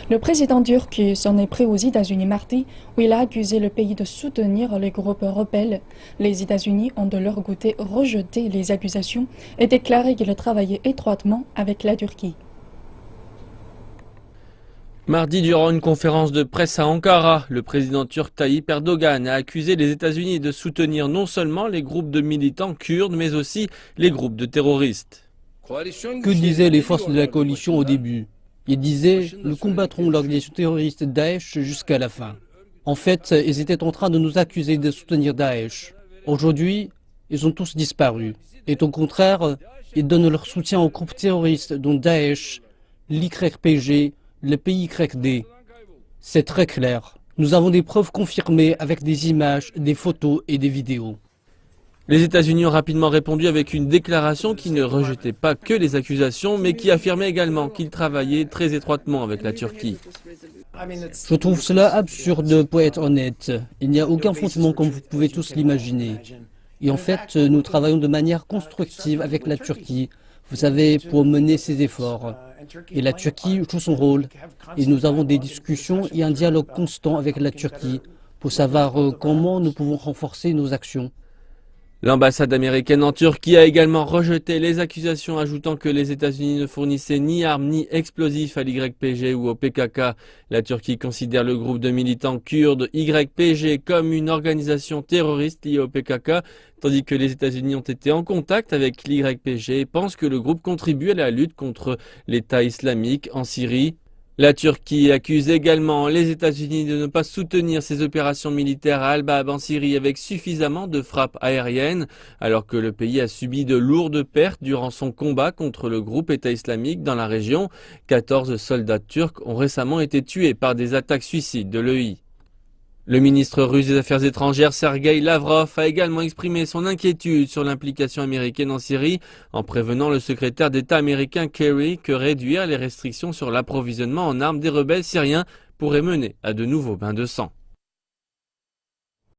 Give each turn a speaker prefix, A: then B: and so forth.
A: Le président turc s'en est pris aux États-Unis mardi, où il a accusé le pays de soutenir les groupes rebelles. Les États-Unis ont de leur côté rejeté les accusations et déclaré qu'ils travaillaient étroitement avec la Turquie.
B: Mardi, durant une conférence de presse à Ankara, le président turc Tayyip Erdogan a accusé les États-Unis de soutenir non seulement les groupes de militants kurdes, mais aussi les groupes de terroristes.
C: Que disaient les forces de la coalition au début? Ils disaient « Nous combattrons l'organisation terroriste Daesh jusqu'à la fin ». En fait, ils étaient en train de nous accuser de soutenir Daesh. Aujourd'hui, ils ont tous disparu. Et au contraire, ils donnent leur soutien aux groupes terroristes dont Daesh, l'YPG, le PYD. C'est très clair. Nous avons des preuves confirmées avec des images, des photos et des vidéos.
B: Les États-Unis ont rapidement répondu avec une déclaration qui ne rejetait pas que les accusations, mais qui affirmait également qu'ils travaillaient très étroitement avec la Turquie.
C: Je trouve cela absurde pour être honnête. Il n'y a aucun fondement comme vous pouvez tous l'imaginer. Et en fait, nous travaillons de manière constructive avec la Turquie, vous savez, pour mener ces efforts. Et la Turquie joue son rôle. Et nous avons des discussions et un dialogue constant avec la Turquie pour savoir comment nous pouvons renforcer nos actions.
B: L'ambassade américaine en Turquie a également rejeté les accusations, ajoutant que les États-Unis ne fournissaient ni armes ni explosifs à l'YPG ou au PKK. La Turquie considère le groupe de militants kurdes YPG comme une organisation terroriste liée au PKK, tandis que les États-Unis ont été en contact avec l'YPG et pensent que le groupe contribue à la lutte contre l'État islamique en Syrie. La Turquie accuse également les États-Unis de ne pas soutenir ses opérations militaires à Al-Bab en Syrie avec suffisamment de frappes aériennes, alors que le pays a subi de lourdes pertes durant son combat contre le groupe État islamique dans la région. 14 soldats turcs ont récemment été tués par des attaques suicides de l'EI. Le ministre russe des Affaires étrangères Sergueï Lavrov a également exprimé son inquiétude sur l'implication américaine en Syrie en prévenant le secrétaire d'État américain Kerry que réduire les restrictions sur l'approvisionnement en armes des rebelles syriens pourrait mener à de nouveaux bains de sang.